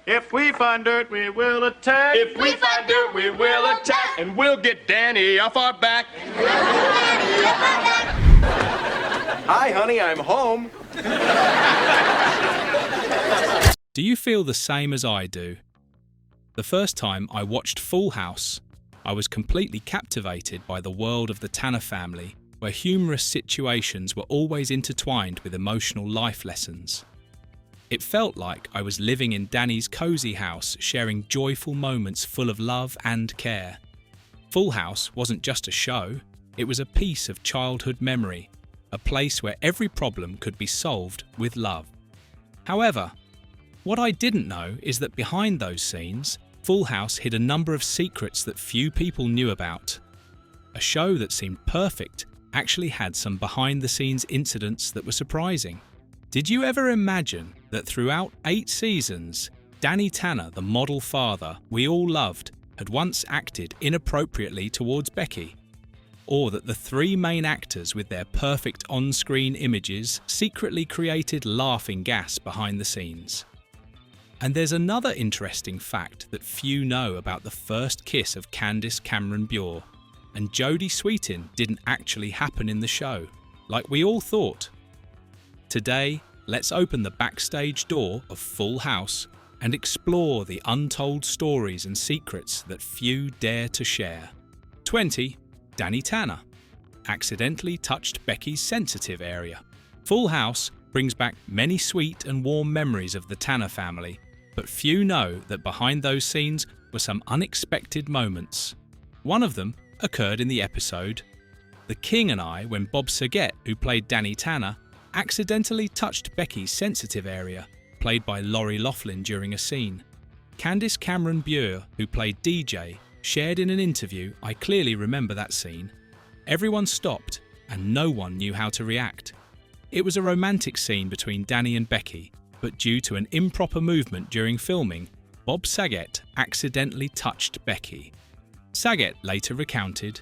If we find dirt, we will attack. If we find dirt, we will attack. And we'll get Danny off our back. Hi, honey, I'm home. Do you feel the same as I do? The first time I watched Full House, I was completely captivated by the world of the Tanner family, where humorous situations were always intertwined with emotional life lessons. It felt like I was living in Danny's cozy house, sharing joyful moments full of love and care. Full House wasn't just a show, it was a piece of childhood memory, a place where every problem could be solved with love. However, what I didn't know is that behind those scenes, Full House hid a number of secrets that few people knew about. A show that seemed perfect actually had some behind-the-scenes incidents that were surprising. Did you ever imagine that throughout 8 seasons, Danny Tanner, the model father we all loved, had once acted inappropriately towards Becky? Or that the 3 main actors with their perfect on-screen images secretly created laughing gas behind the scenes? And there's another interesting fact that few know about the first kiss of Candace Cameron Bure, and Jodie Sweetin didn't actually happen in the show, like we all thought. Today, let's open the backstage door of Full House and explore the untold stories and secrets that few dare to share. 20. Danny Tanner accidentally touched Becky's sensitive area. Full House brings back many sweet and warm memories of the Tanner family, but few know that behind those scenes were some unexpected moments. One of them occurred in the episode The King and I, when Bob Saget, who played Danny Tanner, accidentally touched Becky's sensitive area, played by Lori Loughlin during a scene. Candace Cameron Bure, who played DJ, shared in an interview, "I clearly remember that scene. Everyone stopped and no one knew how to react. It was a romantic scene between Danny and Becky, but due to an improper movement during filming, Bob Saget accidentally touched Becky." Saget later recounted,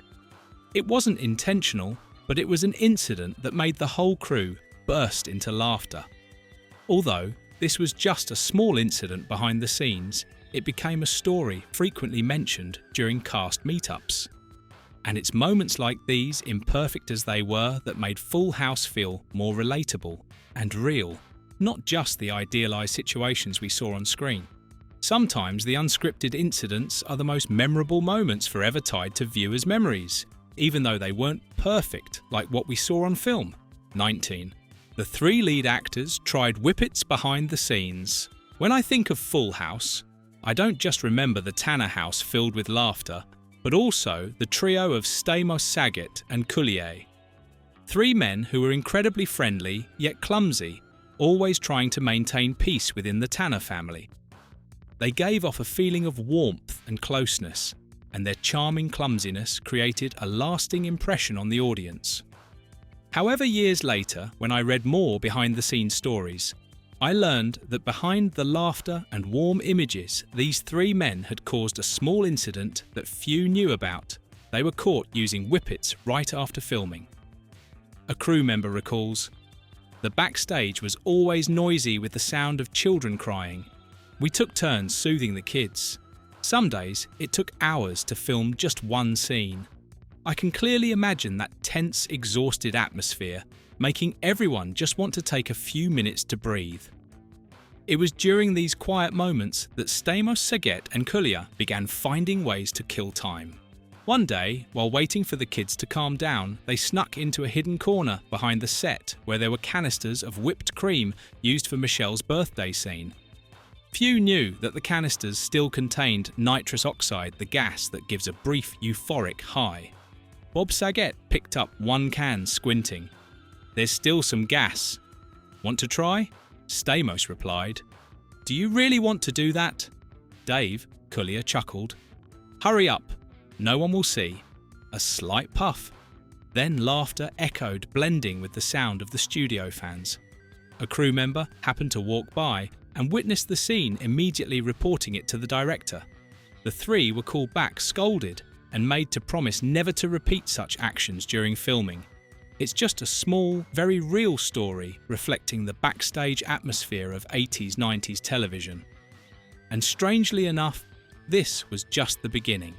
"It wasn't intentional, but it was an incident that made the whole crew burst into laughter." Although this was just a small incident behind the scenes, it became a story frequently mentioned during cast meetups. And it's moments like these, imperfect as they were, that made Full House feel more relatable and real, not just the idealised situations we saw on screen. Sometimes the unscripted incidents are the most memorable moments forever tied to viewers' memories, even though they weren't perfect like what we saw on film. 19. The 3 lead actors tried whippets behind the scenes. When I think of Full House, I don't just remember the Tanner house filled with laughter, but also the trio of Stamos, Saget and Collier. 3 men who were incredibly friendly yet clumsy, always trying to maintain peace within the Tanner family. They gave off a feeling of warmth and closeness, and their charming clumsiness created a lasting impression on the audience. However, years later, when I read more behind-the-scenes stories, I learned that behind the laughter and warm images, these 3 men had caused a small incident that few knew about. They were caught using whippets right after filming. A crew member recalls, "The backstage was always noisy with the sound of children crying. We took turns soothing the kids. Some days, it took hours to film just one scene. I can clearly imagine that tense, exhausted atmosphere, making everyone just want to take a few minutes to breathe." It was during these quiet moments that Stamos, Saget and Collier began finding ways to kill time. One day, while waiting for the kids to calm down, they snuck into a hidden corner behind the set where there were canisters of whipped cream used for Michelle's birthday scene. Few knew that the canisters still contained nitrous oxide, the gas that gives a brief euphoric high. Bob Saget picked up one can, squinting. "There's still some gas. Want to try?" Stamos replied. "Do you really want to do that?" Dave, Collier, chuckled. "Hurry up. No one will see." A slight puff. Then laughter echoed, blending with the sound of the studio fans. A crew member happened to walk by and witnessed the scene, immediately reporting it to the director. The 3 were called back, scolded, and made to promise never to repeat such actions during filming. It's just a small, very real story reflecting the backstage atmosphere of 80s, 90s television. And strangely enough, this was just the beginning.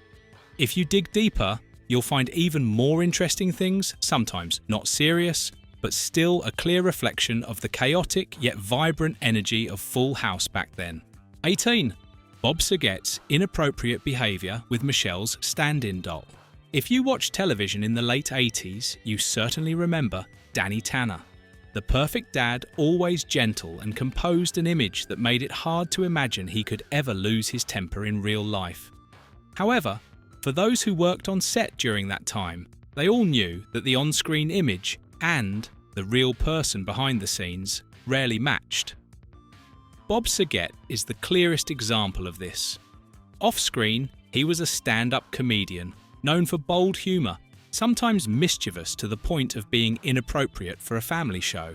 If you dig deeper, you'll find even more interesting things, sometimes not serious, but still a clear reflection of the chaotic yet vibrant energy of Full House back then. 18. Bob Saget's inappropriate behaviour with Michelle's stand-in doll. If you watched television in the late 80s, you certainly remember Danny Tanner. The perfect dad, always gentle and composed, an image that made it hard to imagine he could ever lose his temper in real life. However, for those who worked on set during that time, they all knew that the on-screen image and the real person behind the scenes rarely matched. Bob Saget is the clearest example of this. Off-screen, he was a stand-up comedian, known for bold humour, sometimes mischievous to the point of being inappropriate for a family show.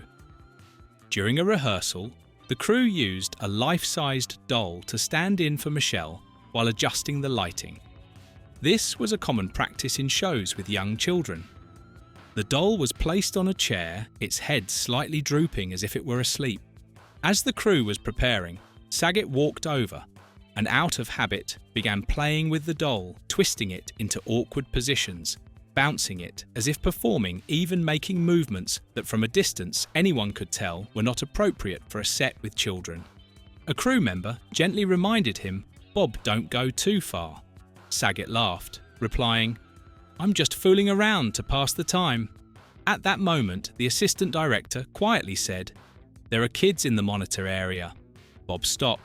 During a rehearsal, the crew used a life-sized doll to stand in for Michelle while adjusting the lighting. This was a common practice in shows with young children. The doll was placed on a chair, its head slightly drooping as if it were asleep. As the crew was preparing, Saget walked over and, out of habit, began playing with the doll, twisting it into awkward positions, bouncing it as if performing, even making movements that from a distance anyone could tell were not appropriate for a set with children. A crew member gently reminded him, "Bob, don't go too far." Saget laughed, replying, "I'm just fooling around to pass the time." At that moment, the assistant director quietly said, "There are kids in the monitor area. Bob, stop."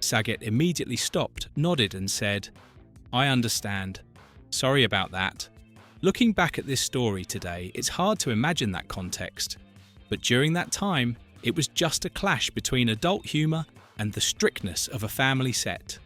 Saget immediately stopped, nodded and said, "I understand. Sorry about that." Looking back at this story today, it's hard to imagine that context. But during that time, it was just a clash between adult humour and the strictness of a family set.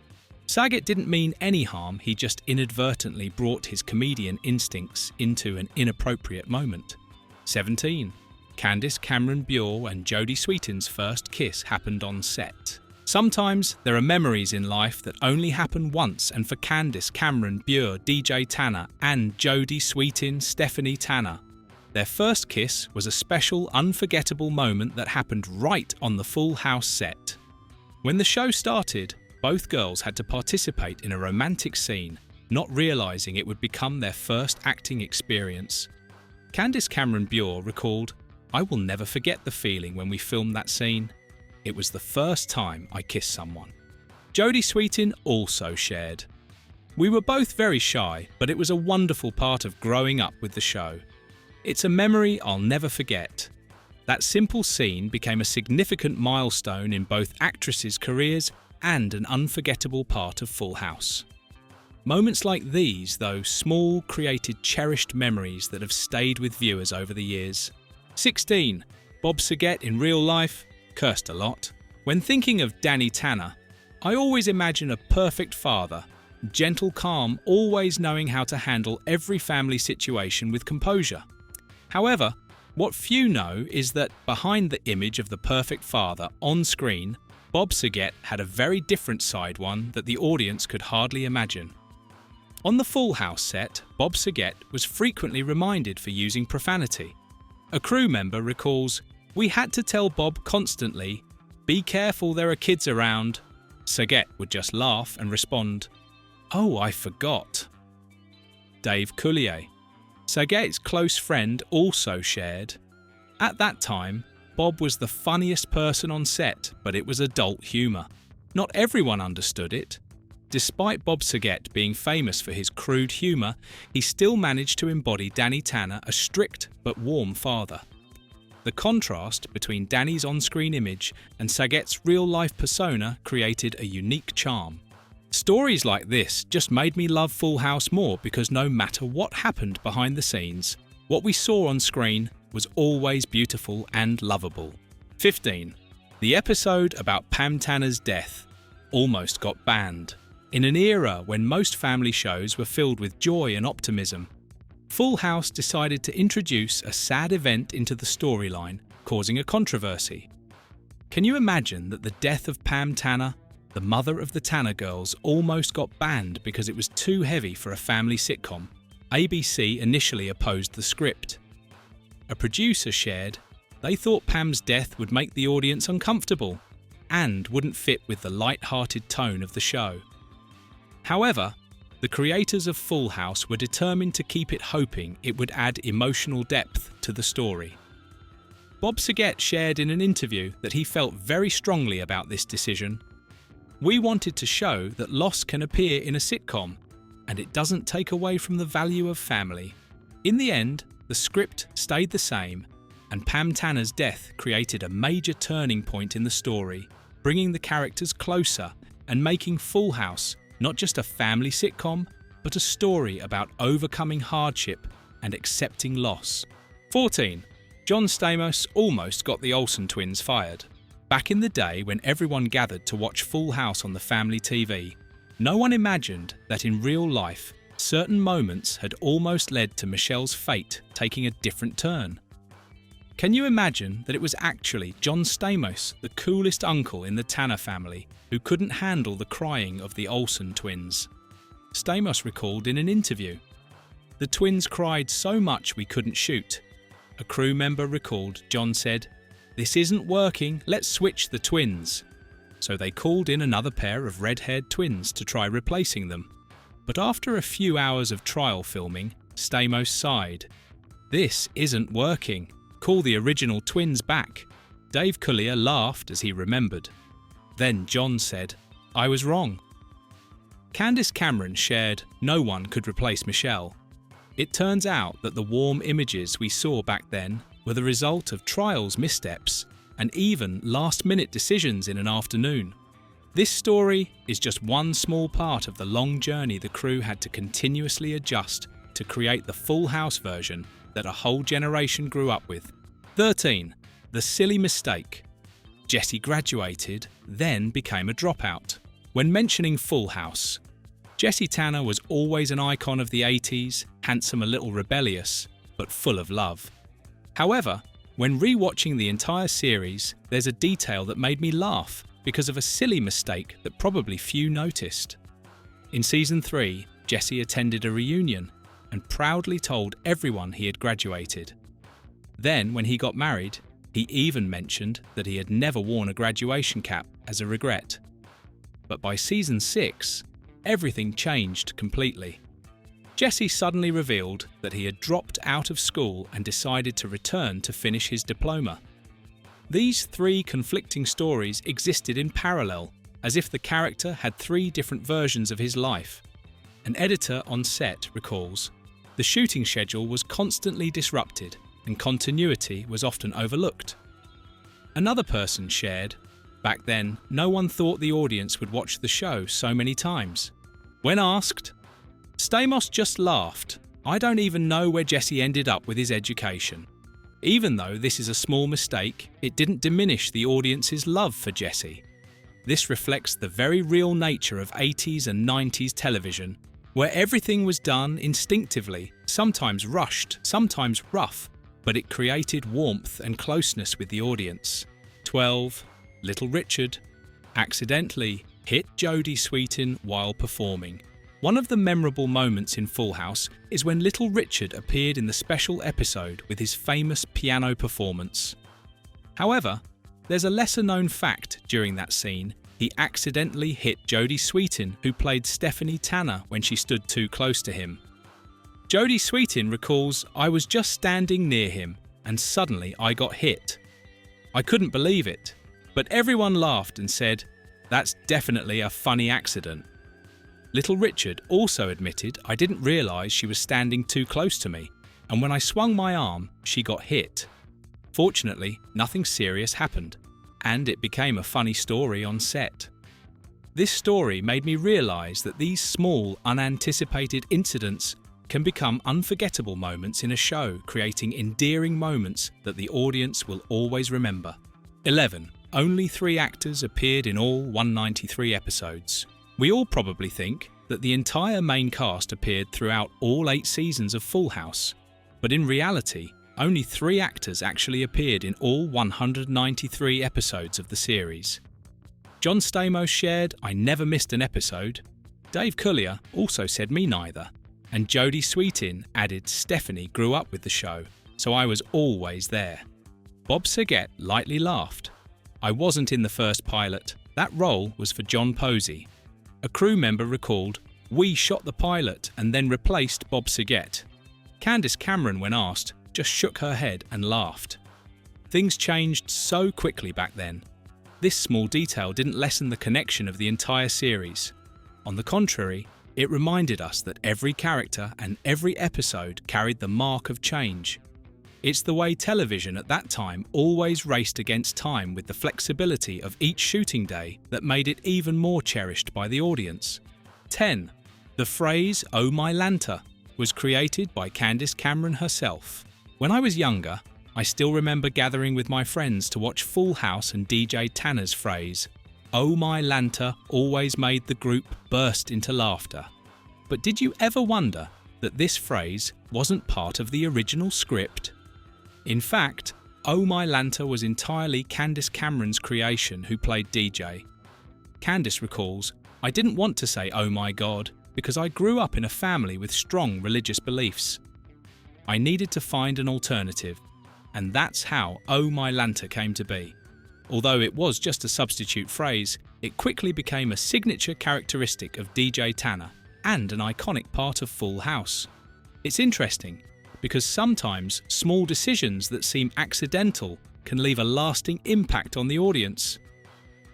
Saget didn't mean any harm, he just inadvertently brought his comedian instincts into an inappropriate moment. 17. Candace Cameron Bure and Jodie Sweetin's first kiss happened on set. Sometimes there are memories in life that only happen once, and for Candace Cameron Bure, DJ Tanner, and Jodie Sweetin, Stephanie Tanner, their first kiss was a special, unforgettable moment that happened right on the Full House set. When the show started, both girls had to participate in a romantic scene, not realising it would become their first acting experience. Candace Cameron Bure recalled, "I will never forget the feeling when we filmed that scene. It was the first time I kissed someone." Jodie Sweetin also shared, "We were both very shy, but it was a wonderful part of growing up with the show. It's a memory I'll never forget. That simple scene became a significant milestone in both actresses' careers and an unforgettable part of Full House." Moments like these, though, small, created cherished memories that have stayed with viewers over the years. 16. Bob Saget in real life cursed a lot. When thinking of Danny Tanner, I always imagine a perfect father, gentle, calm, always knowing how to handle every family situation with composure. However, what few know is that behind the image of the perfect father on screen, Bob Saget had a very different side, one that the audience could hardly imagine. On the Full House set, Bob Saget was frequently reminded for using profanity. A crew member recalls, "We had to tell Bob constantly, 'Be careful, there are kids around.' Saget would just laugh and respond, 'Oh, I forgot.'" Dave Coulier, Saget's close friend, also shared, "At that time, Bob was the funniest person on set, but it was adult humour. Not everyone understood it. Despite Bob Saget being famous for his crude humour, he still managed to embody Danny Tanner, a strict but warm father. The contrast between Danny's on-screen image and Saget's real-life persona created a unique charm. Stories like this just made me love Full House more because no matter what happened behind the scenes, what we saw on screen was always beautiful and lovable. 15. The episode about Pam Tanner's death almost got banned. In an era when most family shows were filled with joy and optimism, Full House decided to introduce a sad event into the storyline, causing a controversy. Can you imagine that the death of Pam Tanner, the mother of the Tanner girls, almost got banned because it was too heavy for a family sitcom? ABC initially opposed the script. A producer shared, they thought Pam's death would make the audience uncomfortable. and wouldn't fit with the light-hearted tone of the show. However, the creators of Full House were determined to keep it, hoping it would add emotional depth to the story. Bob Saget shared in an interview that he felt very strongly about this decision. "We wanted to show that loss can appear in a sitcom, and it doesn't take away from the value of family. In the end, the script stayed the same, and Pam Tanner's death created a major turning point in the story, bringing the characters closer and making Full House not just a family sitcom, but a story about overcoming hardship and accepting loss." 14. John Stamos almost got the Olsen twins fired. Back in the day when everyone gathered to watch Full House on the family TV, no one imagined that in real life, certain moments had almost led to Michelle's fate taking a different turn. Can you imagine that it was actually John Stamos, the coolest uncle in the Tanner family, who couldn't handle the crying of the Olsen twins? Stamos recalled in an interview, "The twins cried so much we couldn't shoot." A crew member recalled John said, "This isn't working, let's switch the twins." So they called in another pair of red-haired twins to try replacing them. But after a few hours of trial filming, Stamos sighed. "This isn't working. Call the original twins back." Dave Coulier laughed as he remembered. Then John said, "I was wrong." Candace Cameron shared, "No one could replace Michelle." It turns out that the warm images we saw back then were the result of trials missteps and even last-minute decisions in an afternoon. This story is just one small part of the long journey the crew had to continuously adjust to create the Full House version that a whole generation grew up with. 13. The silly mistake. Jesse graduated, then became a dropout. When mentioning Full House, Jesse Tanner was always an icon of the 80s, handsome, a little rebellious, but full of love. However, when rewatching the entire series, there's a detail that made me laugh because of a silly mistake that probably few noticed. In Season 3, Jesse attended a reunion and proudly told everyone he had graduated. Then, when he got married, he even mentioned that he had never worn a graduation cap as a regret. But by Season 6, everything changed completely. Jesse suddenly revealed that he had dropped out of school and decided to return to finish his diploma. These three conflicting stories existed in parallel, as if the character had three different versions of his life. An editor on set recalls, "The shooting schedule was constantly disrupted and continuity was often overlooked." Another person shared, "Back then, no one thought the audience would watch the show so many times." When asked, Stamos just laughed, "I don't even know where Jesse ended up with his education." Even though this is a small mistake, it didn't diminish the audience's love for Jesse. This reflects the very real nature of 80s and 90s television, where everything was done instinctively, sometimes rushed, sometimes rough, but it created warmth and closeness with the audience. 12. Little Richard accidentally hit Jodie Sweetin while performing. One of the memorable moments in Full House is when Little Richard appeared in the special episode with his famous piano performance. However, there's a lesser-known fact during that scene. He accidentally hit Jodie Sweetin, who played Stephanie Tanner, when she stood too close to him. Jodie Sweetin recalls, "I was just standing near him, and suddenly I got hit. I couldn't believe it, but everyone laughed and said, 'That's definitely a funny accident.'" Little Richard also admitted, "I didn't realise she was standing too close to me, and when I swung my arm, she got hit. Fortunately, nothing serious happened, and it became a funny story on set." This story made me realise that these small, unanticipated incidents can become unforgettable moments in a show, creating endearing moments that the audience will always remember. 11. Only 3 actors appeared in all 193 episodes. We all probably think that the entire main cast appeared throughout all 8 seasons of Full House, but in reality, only 3 actors actually appeared in all 193 episodes of the series. John Stamos shared, "I never missed an episode." Dave Coulier also said, "Me neither." And Jodie Sweetin added, "Stephanie grew up with the show, so I was always there." Bob Saget lightly laughed, I wasn't in the first pilot. That role was for John Posey. A crew member recalled, "We shot the pilot and then replaced Bob Saget." Candace Cameron, when asked, just shook her head and laughed. Things changed so quickly back then. This small detail didn't lessen the connection of the entire series. On the contrary, it reminded us that every character and every episode carried the mark of change. It's the way television at that time always raced against time with the flexibility of each shooting day that made it even more cherished by the audience. 10. The phrase "Oh my Lanta" was created by Candace Cameron herself. When I was younger, I still remember gathering with my friends to watch Full House, and DJ Tanner's phrase, "Oh my Lanta," always made the group burst into laughter. But did you ever wonder that this phrase wasn't part of the original script? In fact, "Oh my Lanta" was entirely Candace Cameron's creation, who played DJ. Candace recalls, "I didn't want to say 'Oh my God' because I grew up in a family with strong religious beliefs. I needed to find an alternative, and that's how 'Oh my Lanta' came to be. Although it was just a substitute phrase, it quickly became a signature characteristic of DJ Tanner and an iconic part of Full House. It's interesting, because sometimes small decisions that seem accidental can leave a lasting impact on the audience.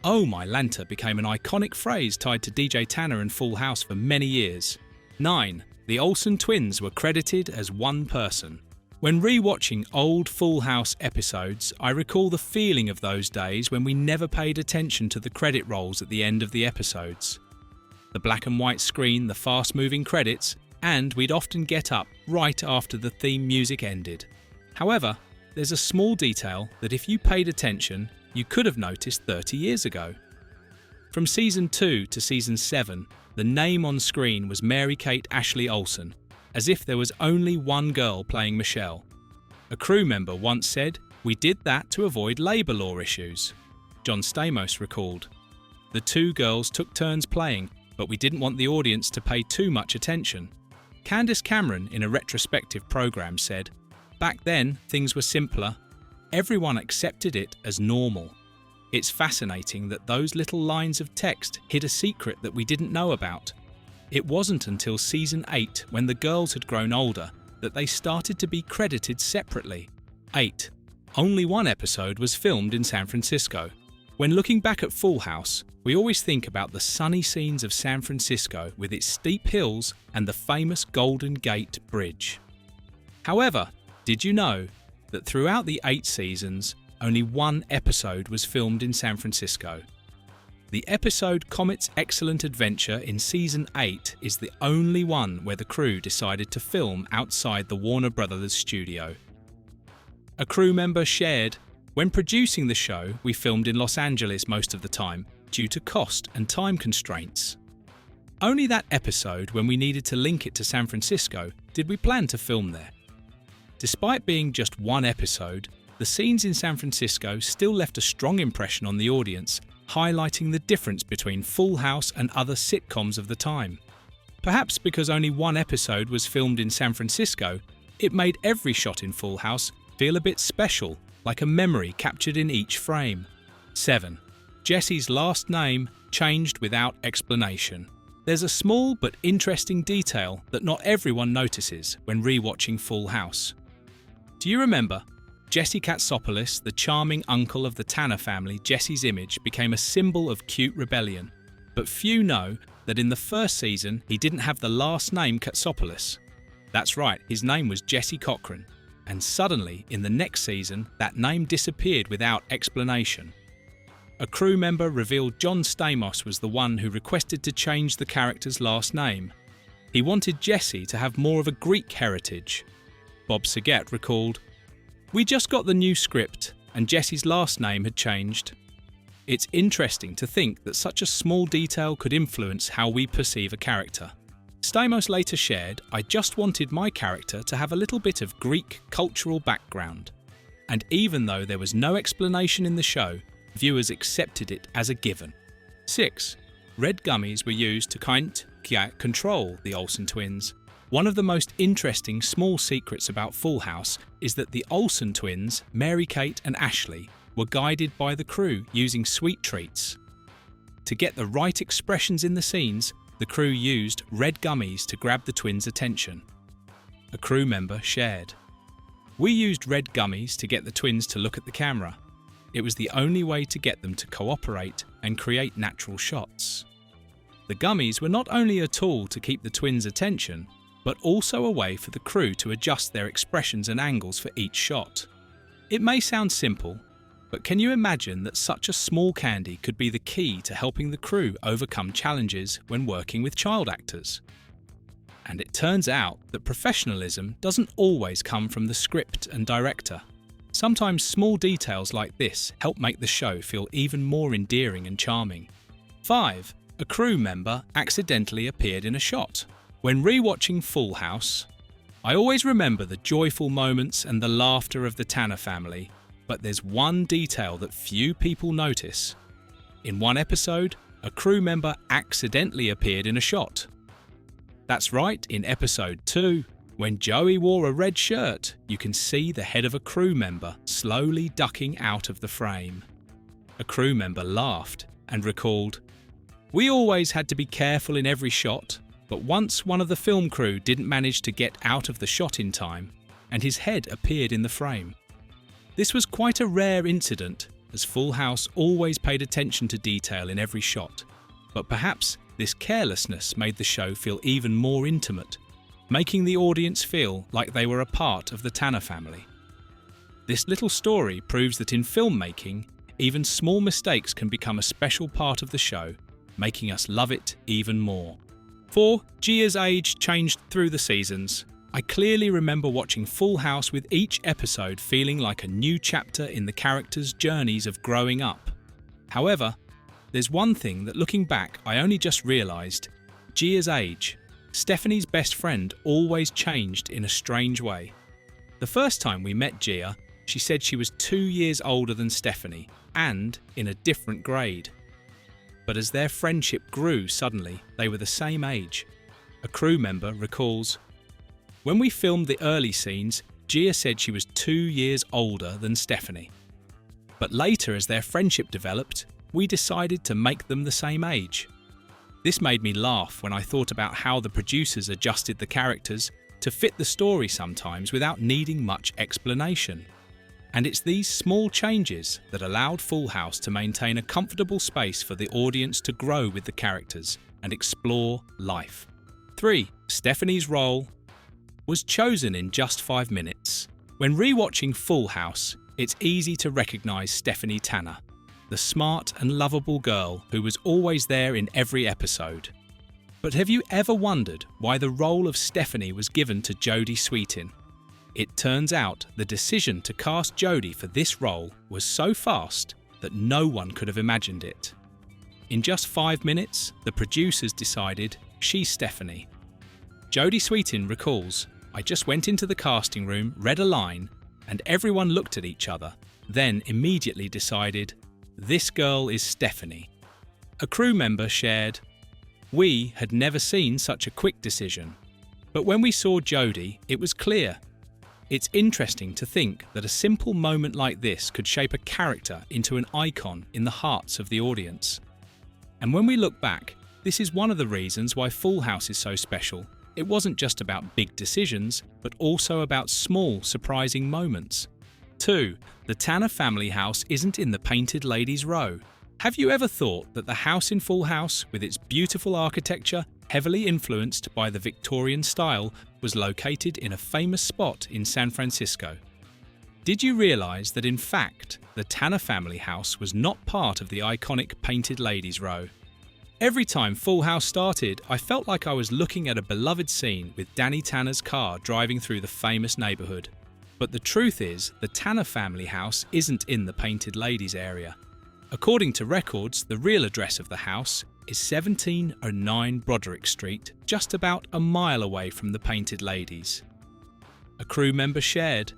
'Oh my Lanta' became an iconic phrase tied to DJ Tanner and Full House for many years. 9. The Olsen twins were credited as one person. When re-watching old Full House episodes, I recall the feeling of those days when we never paid attention to the credit rolls at the end of the episodes. The black and white screen, the fast-moving credits, and we'd often get up right after the theme music ended. However, there's a small detail that if you paid attention, you could have noticed 30 years ago. From Season 2 to Season 7, the name on screen was Mary-Kate Ashley Olsen, as if there was only one girl playing Michelle. A crew member once said, "We did that to avoid labour law issues." John Stamos recalled, "The two girls took turns playing, but we didn't want the audience to pay too much attention." Candace Cameron, in a retrospective programme, said, "Back then, things were simpler. Everyone accepted it as normal. It's fascinating that those little lines of text hid a secret that we didn't know about. It wasn't until Season 8, when the girls had grown older, that they started to be credited separately." 8. Only one episode was filmed in San Francisco. When looking back at Full House, we always think about the sunny scenes of San Francisco with its steep hills and the famous Golden Gate Bridge. However, did you know that throughout the 8 seasons, only one episode was filmed in San Francisco? The episode Comet's Excellent Adventure in Season 8 is the only one where the crew decided to film outside the Warner Brothers studio. A crew member shared, "When producing the show, we filmed in Los Angeles most of the time due to cost and time constraints. Only that episode, when we needed to link it to San Francisco, did we plan to film there." Despite being just one episode, the scenes in San Francisco still left a strong impression on the audience, highlighting the difference between Full House and other sitcoms of the time. Perhaps because only one episode was filmed in San Francisco, it made every shot in Full House feel a bit special, like a memory captured in each frame. 7. Jesse's last name changed without explanation. There's a small but interesting detail that not everyone notices when re-watching Full House. Do you remember? Jesse Katsopoulos, the charming uncle of the Tanner family, Jesse's image became a symbol of cute rebellion. But few know that in the first season, he didn't have the last name Katsopoulos. That's right, his name was Jesse Cochran. And suddenly, in the next season, that name disappeared without explanation. A crew member revealed John Stamos was the one who requested to change the character's last name. He wanted Jesse to have more of a Greek heritage. Bob Saget recalled, "We just got the new script, and Jesse's last name had changed." It's interesting to think that such a small detail could influence how we perceive a character. Stamos later shared, "I just wanted my character to have a little bit of Greek cultural background." And even though there was no explanation in the show, viewers accepted it as a given. 6. Red gummies were used to control the Olsen twins. One of the most interesting small secrets about Full House is that the Olsen twins, Mary-Kate and Ashley, were guided by the crew using sweet treats. To get the right expressions in the scenes, the crew used red gummies to grab the twins' attention. A crew member shared, "We used red gummies to get the twins to look at the camera. It was the only way to get them to cooperate and create natural shots." The gummies were not only a tool to keep the twins' attention, but also a way for the crew to adjust their expressions and angles for each shot. It may sound simple, but can you imagine that such a small candy could be the key to helping the crew overcome challenges when working with child actors? And it turns out that professionalism doesn't always come from the script and director. Sometimes small details like this help make the show feel even more endearing and charming. 5. A crew member accidentally appeared in a shot. When rewatching Full House, I always remember the joyful moments and the laughter of the Tanner family, but there's one detail that few people notice. In one episode, a crew member accidentally appeared in a shot. That's right, in episode 2, when Joey wore a red shirt, you can see the head of a crew member slowly ducking out of the frame. A crew member laughed and recalled, "We always had to be careful in every shot, but once one of the film crew didn't manage to get out of the shot in time, and his head appeared in the frame. This was quite a rare incident, as Full House always paid attention to detail in every shot, but perhaps this carelessness made the show feel even more intimate, making the audience feel like they were a part of the Tanner family." This little story proves that in filmmaking, even small mistakes can become a special part of the show, making us love it even more. 4. Gia's age changed through the seasons. I clearly remember watching Full House with each episode feeling like a new chapter in the characters' journeys of growing up. However, there's one thing that looking back I only just realised: Gia's age. Stephanie's best friend always changed in a strange way. The first time we met Gia, she said she was 2 years older than Stephanie and in a different grade. But as their friendship grew suddenly, they were the same age. A crew member recalls, "When we filmed the early scenes, Gia said she was 2 years older than Stephanie. But later, as their friendship developed, we decided to make them the same age." This made me laugh when I thought about how the producers adjusted the characters to fit the story sometimes without needing much explanation. And it's these small changes that allowed Full House to maintain a comfortable space for the audience to grow with the characters and explore life. 3. Stephanie's role was chosen in just 5 minutes. When rewatching Full House, it's easy to recognise Stephanie Tanner, the smart and lovable girl who was always there in every episode. But have you ever wondered why the role of Stephanie was given to Jodie Sweetin? It turns out the decision to cast Jodie for this role was so fast that no one could have imagined it. In just 5 minutes, the producers decided she's Stephanie. Jodie Sweetin recalls, "I just went into the casting room, read a line, and everyone looked at each other, then immediately decided, this girl is Stephanie." A crew member shared, "We had never seen such a quick decision. But when we saw Jodie, it was clear. It's interesting to think that a simple moment like this could shape a character into an icon in the hearts of the audience." And when we look back, this is one of the reasons why Full House is so special. It wasn't just about big decisions, but also about small, surprising moments. 2. The Tanner family house isn't in the Painted Ladies Row. Have you ever thought that the house in Full House, with its beautiful architecture, heavily influenced by the Victorian style, was located in a famous spot in San Francisco? Did you realise that in fact, the Tanner family house was not part of the iconic Painted Ladies Row? Every time Full House started, I felt like I was looking at a beloved scene with Danny Tanner's car driving through the famous neighbourhood. But the truth is, the Tanner family house isn't in the Painted Ladies area. According to records, the real address of the house is 1709 Broderick Street, just about a mile away from the Painted Ladies. A crew member shared,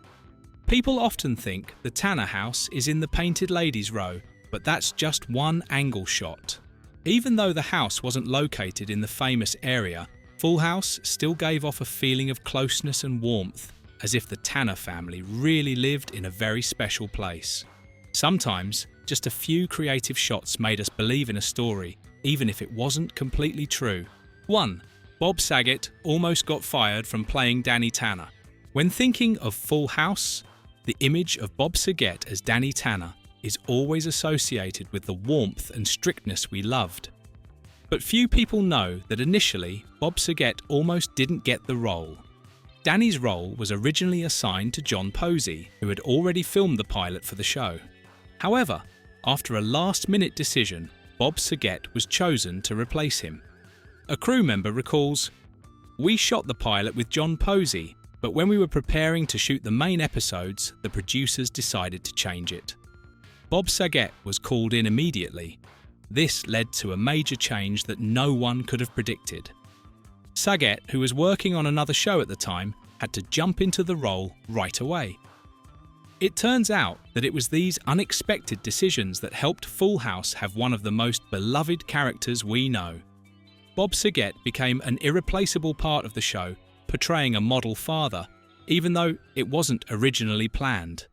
"People often think the Tanner house is in the Painted Ladies Row, but that's just one angle shot." Even though the house wasn't located in the famous area, Full House still gave off a feeling of closeness and warmth, as if the Tanner family really lived in a very special place. Sometimes, just a few creative shots made us believe in a story, even if it wasn't completely true. 1. Bob Saget almost got fired from playing Danny Tanner. When thinking of Full House, the image of Bob Saget as Danny Tanner is always associated with the warmth and strictness we loved. But few people know that initially, Bob Saget almost didn't get the role. Danny's role was originally assigned to John Posey, who had already filmed the pilot for the show. However, after a last-minute decision, Bob Saget was chosen to replace him. A crew member recalls, "We shot the pilot with John Posey, but when we were preparing to shoot the main episodes, the producers decided to change it." Bob Saget was called in immediately. This led to a major change that no one could have predicted. Saget, who was working on another show at the time, had to jump into the role right away. It turns out that it was these unexpected decisions that helped Full House have one of the most beloved characters we know. Bob Saget became an irreplaceable part of the show, portraying a model father, even though it wasn't originally planned.